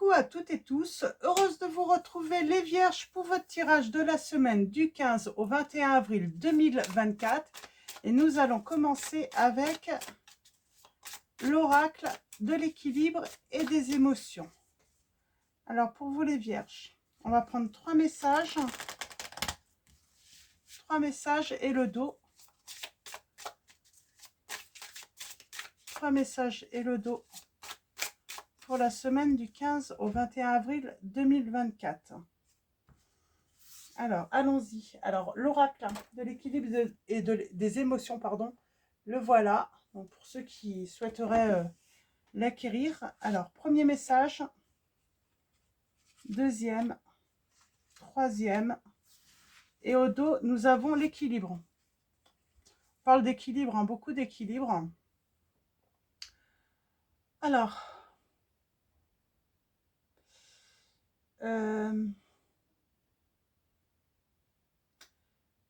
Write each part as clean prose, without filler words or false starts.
Coucou à toutes et tous, heureuse de vous retrouver les Vierges pour votre tirage de la semaine du 15 au 21 avril 2024. Et nous allons commencer avec l'oracle de l'équilibre et des émotions. Alors pour vous les Vierges, on va prendre trois messages et le dos. Trois messages et le dos pour la semaine du 15 au 21 avril 2024. Alors, allons-y. Alors, l'oracle de l'équilibre et des émotions, pardon, le voilà. Donc, pour ceux qui souhaiteraient l'acquérir. Alors, premier message, deuxième, troisième. Et au dos, nous avons l'équilibre. On parle d'équilibre, hein, beaucoup d'équilibre. Alors,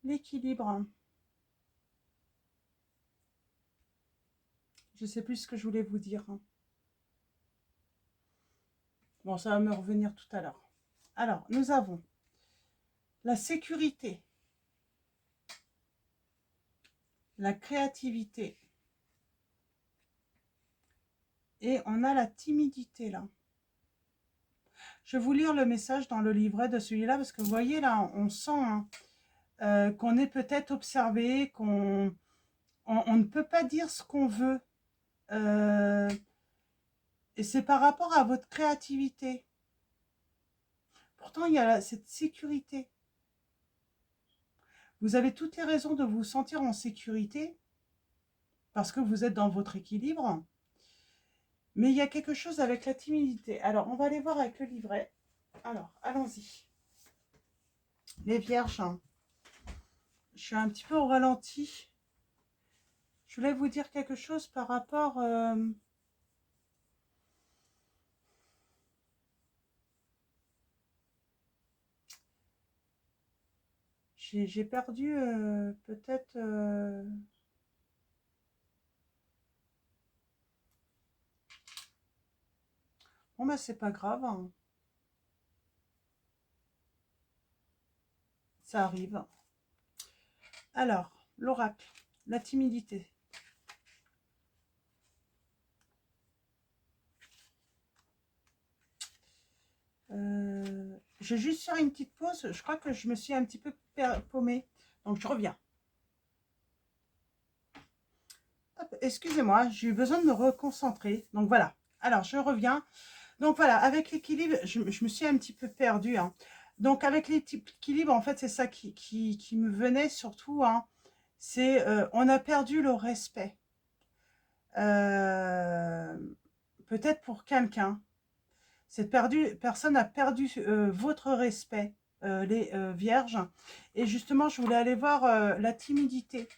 l'équilibre. Je ne sais plus ce que je voulais vous dire. Bon, ça va me revenir tout à l'heure. Alors, nous avons la sécurité, la créativité et on a la timidité là. Je vais vous lire le message dans le livret de celui-là parce que vous voyez là, on sent hein, qu'on est peut-être observé, qu'on on ne peut pas dire ce qu'on veut. Et c'est par rapport à votre créativité. Pourtant, il y a cette sécurité. Vous avez toutes les raisons de vous sentir en sécurité parce que vous êtes dans votre équilibre. Mais il y a quelque chose avec la timidité. Alors, on va aller voir avec le livret. Alors, allons-y. Les Vierges, hein. Je suis un petit peu au ralenti. Je voulais vous dire quelque chose par rapport... j'ai perdu peut-être... Bon, bah, c'est pas grave. Hein. Ça arrive. Alors, l'oracle, la timidité. Je vais juste faire une petite pause. Je crois que je me suis un petit peu paumée. Donc, je reviens. Excusez-moi, j'ai eu besoin de me reconcentrer. Donc, voilà. Alors, je reviens. Donc, voilà. Avec l'équilibre, je me suis un petit peu perdue. Hein. Donc, avec l'équilibre, en fait, c'est ça qui me venait surtout. Hein. C'est on a perdu le respect. Peut-être pour quelqu'un. Cette personne a perdu votre respect, les vierges. Et justement, je voulais aller voir la timidité.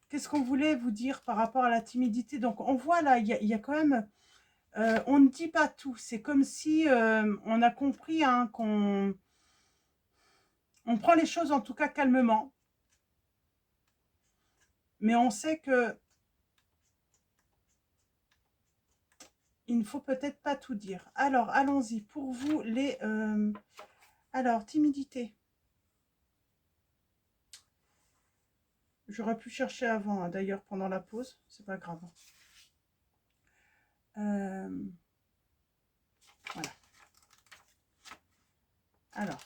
Qu'est-ce qu'on voulait vous dire par rapport à la timidité? Donc, on voit là, il y a quand même... on ne dit pas tout. C'est comme si on a compris hein, qu'on prend les choses en tout cas calmement. Mais on sait que il ne faut peut-être pas tout dire. Alors, allons-y. Pour vous, les... alors, timidité. J'aurais pu chercher avant, hein, d'ailleurs, pendant la pause. C'est pas grave. Voilà. Alors,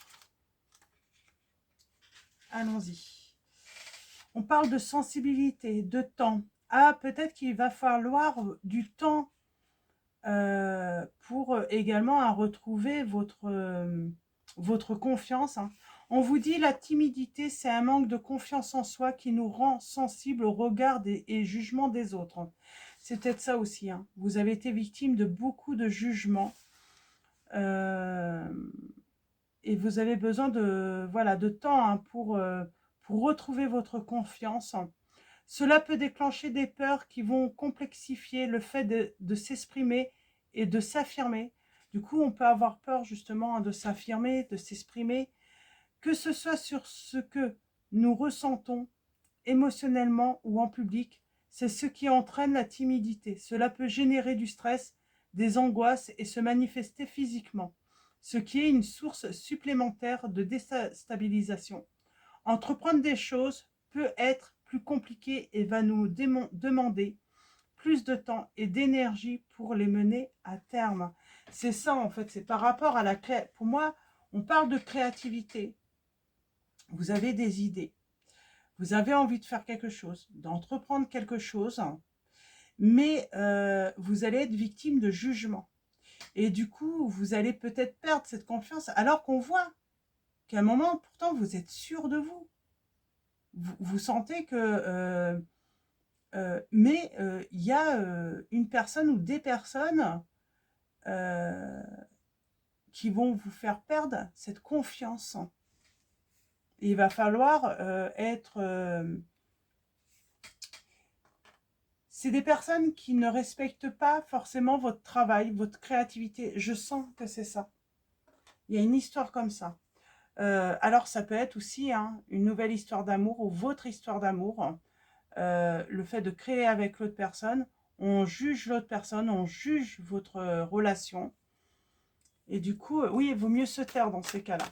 allons-y. On parle de sensibilité, de temps. Ah, peut-être qu'il va falloir du temps pour également retrouver votre confiance. Hein. On vous dit la timidité, c'est un manque de confiance en soi qui nous rend sensibles au regard et jugement des autres. C'est peut-être ça aussi. Hein. Vous avez été victime de beaucoup de jugements. Et vous avez besoin de, voilà, de temps hein, pour retrouver votre confiance. Cela peut déclencher des peurs qui vont complexifier le fait de s'exprimer et de s'affirmer. Du coup, on peut avoir peur justement de s'affirmer, de s'exprimer, que ce soit sur ce que nous ressentons émotionnellement ou en public. C'est ce qui entraîne la timidité. Cela peut générer du stress, des angoisses et se manifester physiquement, ce qui est une source supplémentaire de déstabilisation. Entreprendre des choses peut être plus compliqué et va nous demander plus de temps et d'énergie pour les mener à terme. C'est ça en fait, c'est par rapport à la créativité. Pour moi, on parle de créativité. Vous avez des idées, vous avez envie de faire quelque chose, d'entreprendre quelque chose, mais vous allez être victime de jugement. Et du coup, vous allez peut-être perdre cette confiance, alors qu'on voit qu'à un moment, pourtant, vous êtes sûr de vous. Vous sentez que... mais il y a une personne ou des personnes euh, qui vont vous faire perdre cette confiance. Et il va falloir être... c'est des personnes qui ne respectent pas forcément votre travail, votre créativité. Je sens que c'est ça. Il y a une histoire comme ça. Alors ça peut être aussi une nouvelle histoire d'amour ou votre histoire d'amour. Le fait de créer avec l'autre personne, on juge l'autre personne, on juge votre relation. Et du coup, oui, il vaut mieux se taire dans ces cas-là.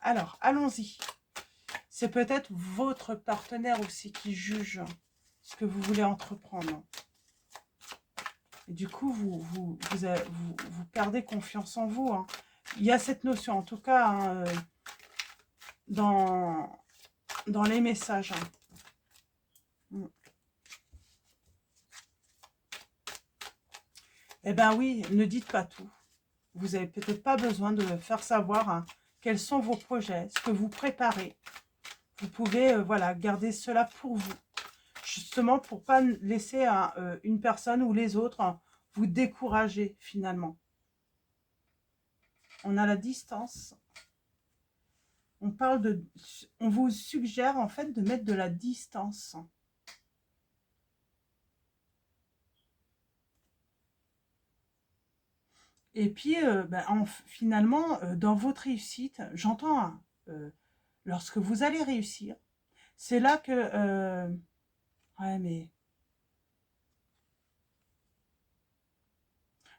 Alors, allons-y. C'est peut-être votre partenaire aussi qui juge ce que vous voulez entreprendre. Et du coup, vous perdez confiance en vous. Il y a cette notion, en tout cas, dans les messages. Eh bien oui, ne dites pas tout. Vous n'avez peut-être pas besoin de faire savoir quels sont vos projets, ce que vous préparez. Vous pouvez voilà, garder cela pour vous. Justement pour ne pas laisser une personne ou les autres vous décourager finalement. On a la distance. On vous suggère en fait de mettre de la distance. Et puis, finalement, dans votre réussite, j'entends, lorsque vous allez réussir, c'est là que... ouais, mais...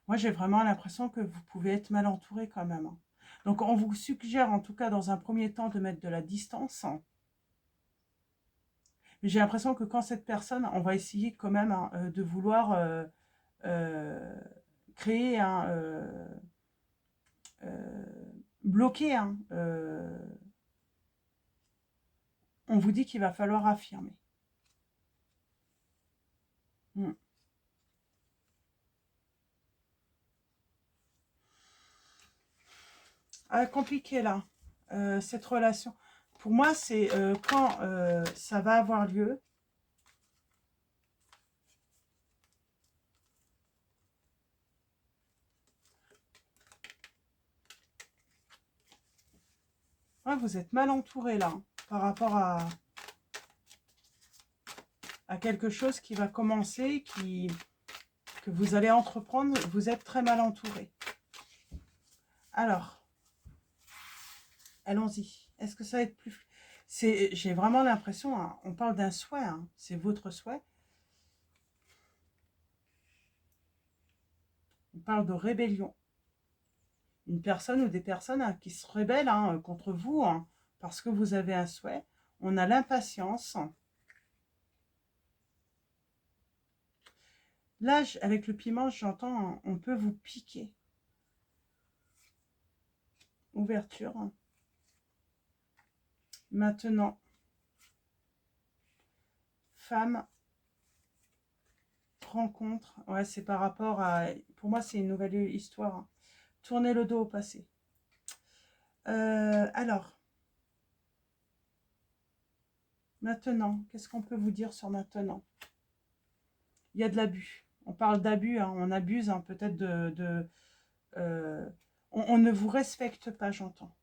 Moi, j'ai vraiment l'impression que vous pouvez être mal entouré quand même. Donc, on vous suggère, en tout cas, dans un premier temps, de mettre de la distance. Mais j'ai l'impression que quand cette personne, on va essayer quand même de vouloir créer bloquer. On vous dit qu'il va falloir affirmer. Compliqué là, cette relation. Pour moi, c'est quand ça va avoir lieu. Ouais, vous êtes mal entouré là, par rapport à quelque chose qui va commencer, que vous allez entreprendre. Vous êtes très mal entouré. Alors, allons-y. Est-ce que ça va être plus... J'ai vraiment l'impression, on parle d'un souhait, c'est votre souhait. On parle de rébellion. Une personne ou des personnes qui se rebellent contre vous parce que vous avez un souhait. On a l'impatience. Là, avec le piment, j'entends, on peut vous piquer. Ouverture. Maintenant, femme, rencontre. Ouais, c'est par rapport à... Pour moi, c'est une nouvelle histoire. Tournez le dos au passé. Alors, maintenant, qu'est-ce qu'on peut vous dire sur maintenant? Il y a de l'abus. On parle d'abus, on abuse peut-être on ne vous respecte pas, j'entends.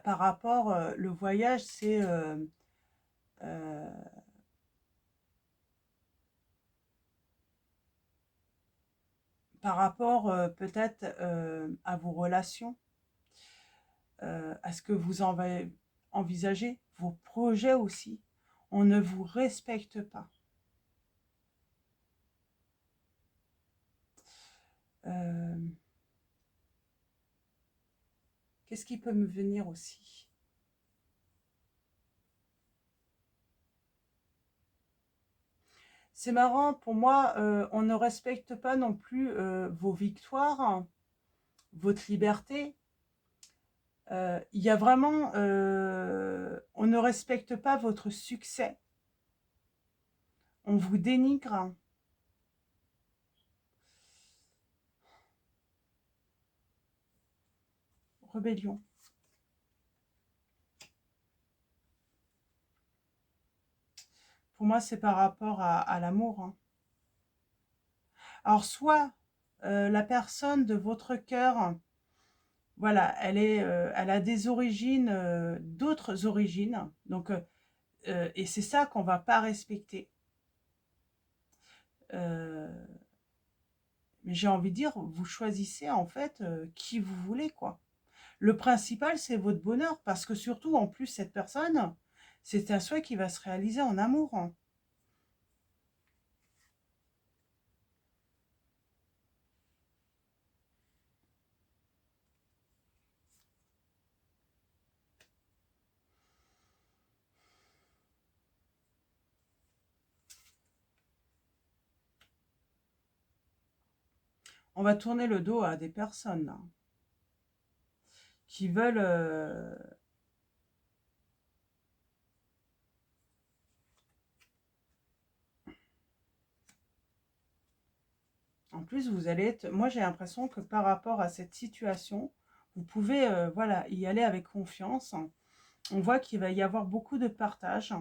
Par rapport, le voyage, c'est... par rapport peut-être à vos relations, à ce que vous envisagez, vos projets aussi, on ne vous respecte pas. Euh, Qu'est-ce qui peut me venir aussi? C'est marrant, pour moi, on ne respecte pas non plus vos victoires, hein, votre liberté. Il y a vraiment... on ne respecte pas votre succès. On vous dénigre. Rébellion. Pour moi, c'est par rapport à l'amour, hein. Alors, soit la personne de votre cœur, voilà, elle a des origines, d'autres origines. Donc, et c'est ça qu'on va pas respecter. Mais j'ai envie de dire, vous choisissez en fait qui vous voulez, quoi. Le principal, c'est votre bonheur, parce que surtout, en plus, cette personne, c'est un souhait qui va se réaliser en amour, hein. On va tourner le dos à des personnes là, qui veulent... En plus, vous allez être... Moi, j'ai l'impression que par rapport à cette situation, vous pouvez voilà, y aller avec confiance. On voit qu'il va y avoir beaucoup de partage.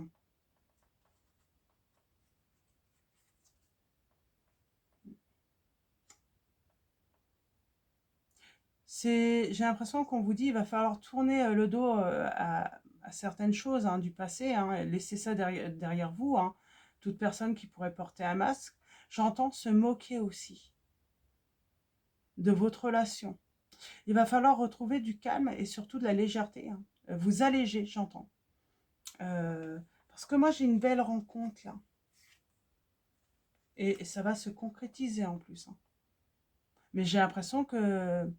J'ai l'impression qu'on vous dit il va falloir tourner le dos à certaines choses hein, du passé, hein, laisser ça derrière vous. Hein. Toute personne qui pourrait porter un masque. J'entends se moquer aussi de votre relation. Il va falloir retrouver du calme et surtout de la légèreté. Hein. Vous alléger, j'entends. Parce que moi, j'ai une belle rencontre là. Et ça va se concrétiser en plus. Hein. Mais j'ai l'impression que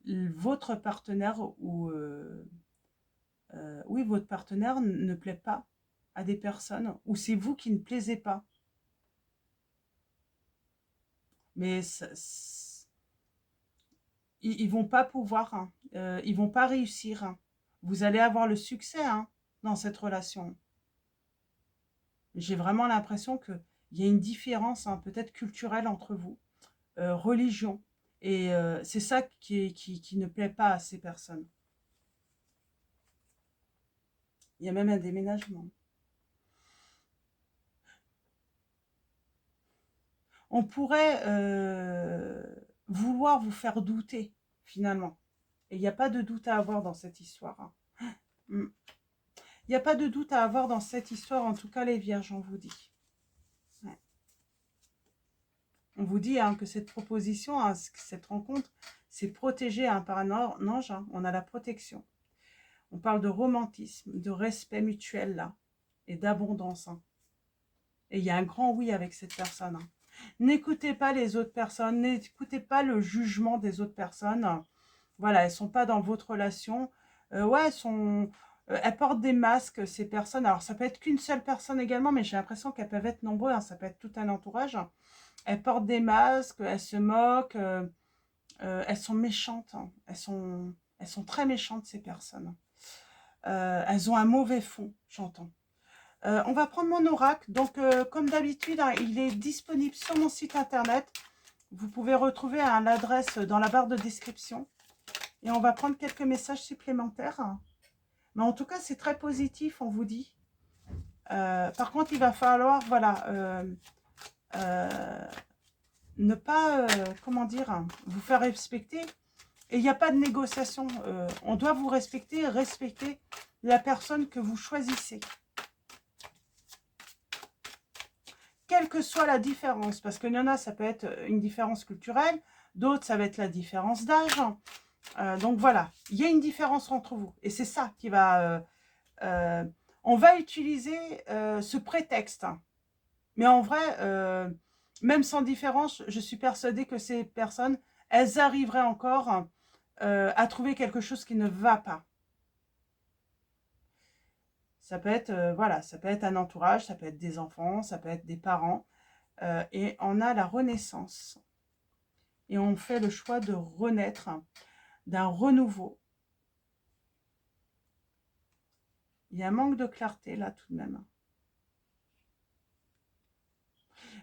votre partenaire ou... oui, votre partenaire ne plaît pas à des personnes ou c'est vous qui ne plaisez pas. Mais ils vont pas pouvoir, hein. Ils vont pas réussir. Hein. Vous allez avoir le succès hein, dans cette relation. J'ai vraiment l'impression qu'il y a une différence hein, peut-être culturelle entre vous, religion. Et c'est ça qui ne plaît pas à ces personnes. Il y a même un déménagement. On pourrait vouloir vous faire douter, finalement. Et il n'y a pas de doute à avoir dans cette histoire. Hein. Il n'y a pas de doute à avoir dans cette histoire, en tout cas les vierges, on vous dit. Ouais. On vous dit hein, que cette proposition, hein, cette rencontre, c'est protégé hein, par un ange. Hein. On a la protection. On parle de romantisme, de respect mutuel là, et d'abondance. Hein. Et il y a un grand oui avec cette personne. Hein. N'écoutez pas les autres personnes, n'écoutez pas le jugement des autres personnes. Voilà, elles ne sont pas dans votre relation. Ouais, elles portent des masques, ces personnes. Alors, ça peut être qu'une seule personne également, mais j'ai l'impression qu'elles peuvent être nombreuses. Hein, ça peut être tout un entourage. Elles portent des masques, elles se moquent. Elles sont méchantes. Hein. Elles sont très méchantes, ces personnes. Elles ont un mauvais fond, j'entends. On va prendre mon oracle. Donc, comme d'habitude, hein, il est disponible sur mon site internet. Vous pouvez retrouver hein, l'adresse dans la barre de description. Et on va prendre quelques messages supplémentaires. Mais en tout cas, c'est très positif, on vous dit. Par contre, il va falloir, voilà, ne pas, comment dire, vous faire respecter. Et il n'y a pas de négociation. On doit vous respecter, respecter la personne que vous choisissez. Quelle que soit la différence, parce qu'il y en a, ça peut être une différence culturelle, d'autres, ça va être la différence d'âge. Donc voilà, il y a une différence entre vous. Et c'est ça qui va... on va utiliser ce prétexte. Mais en vrai, même sans différence, je suis persuadée que ces personnes, elles arriveraient encore à trouver quelque chose qui ne va pas. Ça peut être, voilà, ça peut être un entourage, ça peut être des enfants, ça peut être des parents. Et on a la renaissance. Et on fait le choix de renaître, d'un renouveau. Il y a un manque de clarté là tout de même.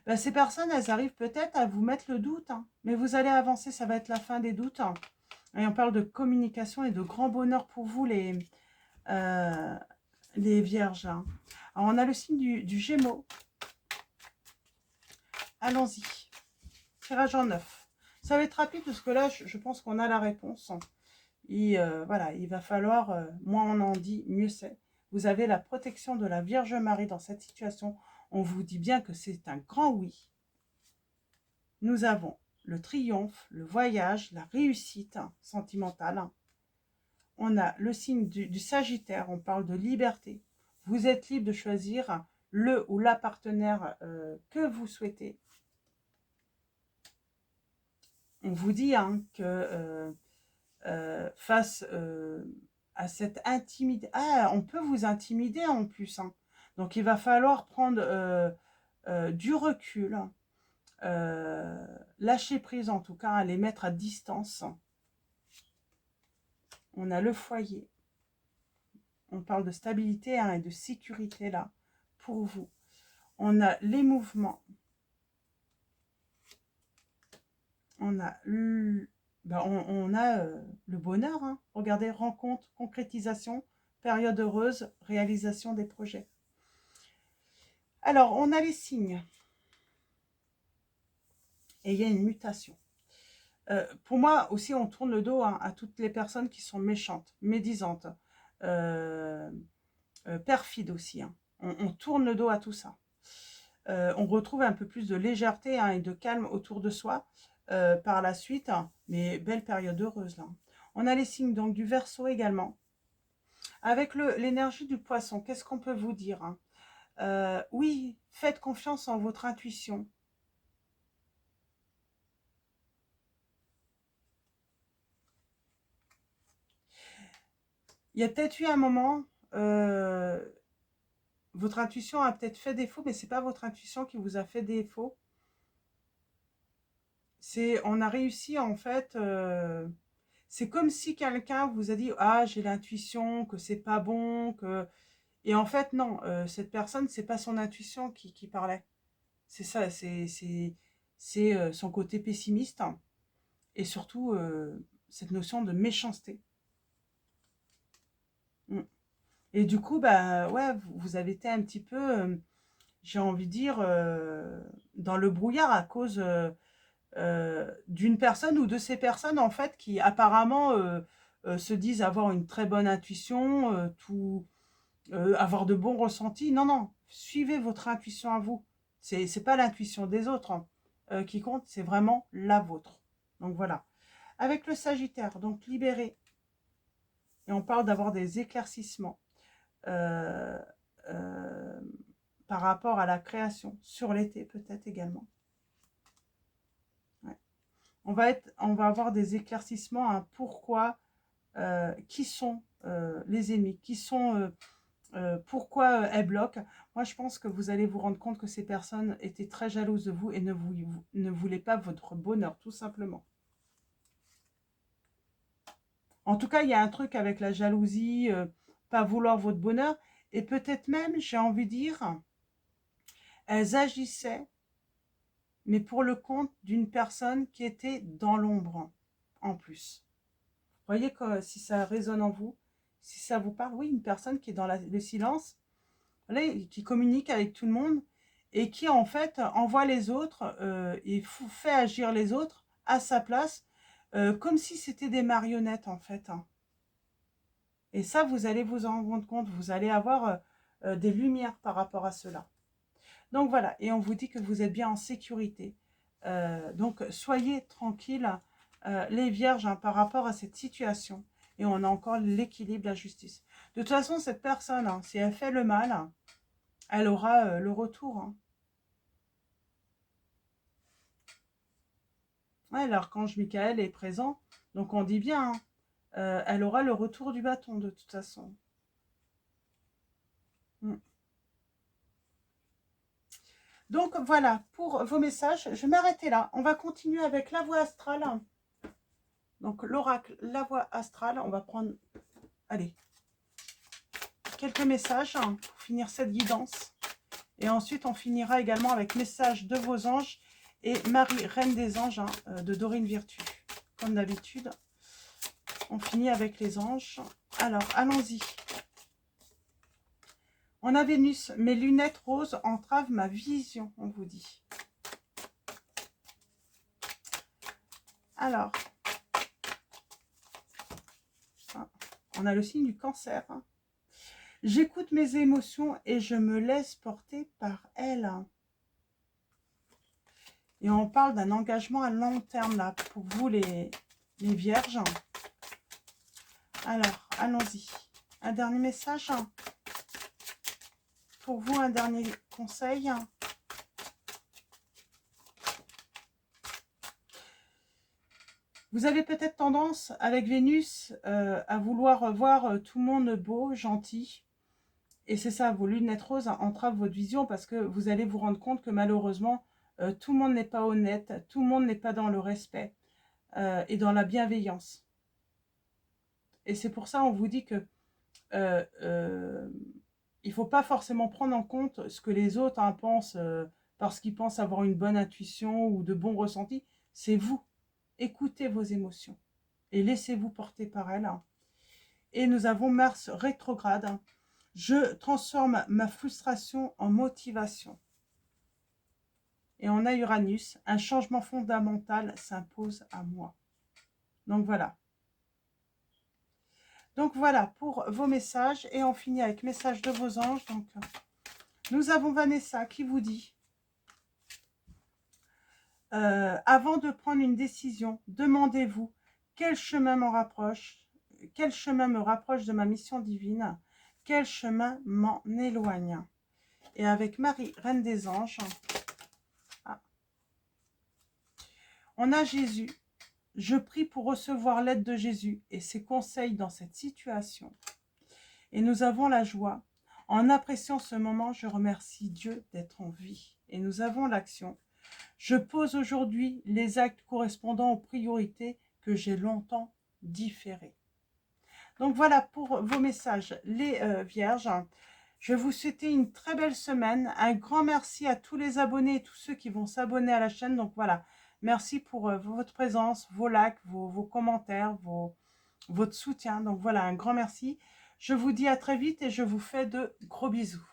Ben, ces personnes, elles arrivent peut-être à vous mettre le doute, hein, mais vous allez avancer, ça va être la fin des doutes. Hein. Et on parle de communication et de grand bonheur pour vous, les vierges. Hein. Alors, on a le signe du Gémeaux. Allons-y. Tirage en 9. Ça va être rapide parce que là, je pense qu'on a la réponse. Et voilà, il va falloir, moins on en dit, mieux c'est. Vous avez la protection de la Vierge Marie dans cette situation. On vous dit bien que c'est un grand oui. Nous avons le triomphe, le voyage, la réussite sentimentale. On a le signe du Sagittaire, on parle de liberté. Vous êtes libre de choisir le ou la partenaire que vous souhaitez. On vous dit hein, que face à cette intimidation, on peut vous intimider en plus. Hein. Donc il va falloir prendre du recul, lâcher prise en tout cas, les mettre à distance. On a le foyer. On parle de stabilité hein, et de sécurité là, pour vous. On a les mouvements. On a le bonheur. Hein. Regardez, rencontre, concrétisation, période heureuse, réalisation des projets. Alors, on a les signes. Et il y a une mutation. Pour moi aussi, on tourne le dos hein, à toutes les personnes qui sont méchantes, médisantes, perfides aussi. Hein. On tourne le dos à tout ça. On retrouve un peu plus de légèreté hein, et de calme autour de soi par la suite. Hein, mais belle période heureuse là. On a les signes donc du Verseau également. Avec l'énergie du Poisson, qu'est-ce qu'on peut vous dire hein oui, faites confiance en votre intuition. Il y a peut-être eu un moment, votre intuition a peut-être fait défaut, mais c'est pas votre intuition qui vous a fait défaut. On a réussi en fait, c'est comme si quelqu'un vous a dit « Ah, j'ai l'intuition que c'est pas bon, que… » Et en fait, non, cette personne, c'est pas son intuition qui parlait. C'est ça, c'est son côté pessimiste hein, et surtout cette notion de méchanceté. Mm. Et du coup, bah ouais, vous avez été un petit peu, j'ai envie de dire, dans le brouillard à cause d'une personne ou de ces personnes en fait qui apparemment se disent avoir une très bonne intuition, avoir de bons ressentis. Non, non, suivez votre intuition à vous. C'est pas l'intuition des autres hein, qui compte, c'est vraiment la vôtre. Donc voilà. Avec le Sagittaire, donc libéré, et on parle d'avoir des éclaircissements euh, euh, par rapport à la création, sur l'été peut-être également. Ouais. On va avoir des éclaircissements à pourquoi, qui sont les ennemis, qui sont, pourquoi elles bloquent. Moi, je pense que vous allez vous rendre compte que ces personnes étaient très jalouses de vous et ne voulaient pas votre bonheur, tout simplement. En tout cas, il y a un truc avec la jalousie, pas vouloir votre bonheur, et peut-être même, j'ai envie de dire, elles agissaient, mais pour le compte d'une personne qui était dans l'ombre, en plus. Vous voyez que, si ça résonne en vous, si ça vous parle, oui, une personne qui est dans le silence, voilà, qui communique avec tout le monde, et qui, en fait, envoie les autres, et fait agir les autres à sa place, comme si c'était des marionnettes, en fait, hein. Et ça, vous allez vous en rendre compte, vous allez avoir des lumières par rapport à cela. Donc voilà, et on vous dit que vous êtes bien en sécurité. Donc soyez tranquilles, les vierges, hein, par rapport à cette situation. Et on a encore l'équilibre, la justice. De toute façon, cette personne, hein, si elle fait le mal, elle aura le retour. Hein. Ouais, l'archange Michael est présent, donc on dit bien, hein, elle aura le retour du bâton de toute façon. Mm. Donc voilà, pour vos messages, je vais m'arrêter là. On va continuer avec la voie astrale. Donc l'oracle, la voie astrale, on va prendre, allez, quelques messages hein, pour finir cette guidance. Et ensuite, on finira également avec message de vos anges et Marie, Reine des Anges, hein, de Dorine Virtue. Comme d'habitude, on finit avec les anges. Alors, allons-y. On a Vénus, mes lunettes roses entravent ma vision, on vous dit. Alors, on a le signe du cancer. Hein. J'écoute mes émotions et je me laisse porter par elles. Et on parle d'un engagement à long terme, là, pour vous, les vierges. Alors, allons-y. Un dernier message. Pour vous, un dernier conseil. Vous avez peut-être tendance, avec Vénus, à vouloir voir tout le monde beau, gentil. Et c'est ça, vos lunettes roses entravent votre vision parce que vous allez vous rendre compte que malheureusement, tout le monde n'est pas honnête, tout le monde n'est pas dans le respect et dans la bienveillance. Et c'est pour ça on vous dit que il ne faut pas forcément prendre en compte ce que les autres hein, pensent parce qu'ils pensent avoir une bonne intuition ou de bons ressentis. C'est vous. Écoutez vos émotions et laissez-vous porter par elles. Et nous avons Mars rétrograde. Je transforme ma frustration en motivation. Et on a Uranus, un changement fondamental s'impose à moi. Donc voilà. Donc voilà pour vos messages. Et on finit avec message de vos anges. Donc, nous avons Vanessa qui vous dit avant de prendre une décision, demandez-vous quel chemin me rapproche de ma mission divine, quel chemin m'en éloigne. Et avec Marie, Reine des Anges, on a Jésus. Je prie pour recevoir l'aide de Jésus et ses conseils dans cette situation. Et nous avons la joie. En appréciant ce moment, je remercie Dieu d'être en vie. Et nous avons l'action. Je pose aujourd'hui les actes correspondant aux priorités que j'ai longtemps différées. Donc voilà pour vos messages, les vierges. Je vais vous souhaiter une très belle semaine. Un grand merci à tous les abonnés et tous ceux qui vont s'abonner à la chaîne. Donc voilà, merci pour votre présence, vos likes, vos commentaires, votre soutien. Donc voilà, un grand merci. Je vous dis à très vite et je vous fais de gros bisous.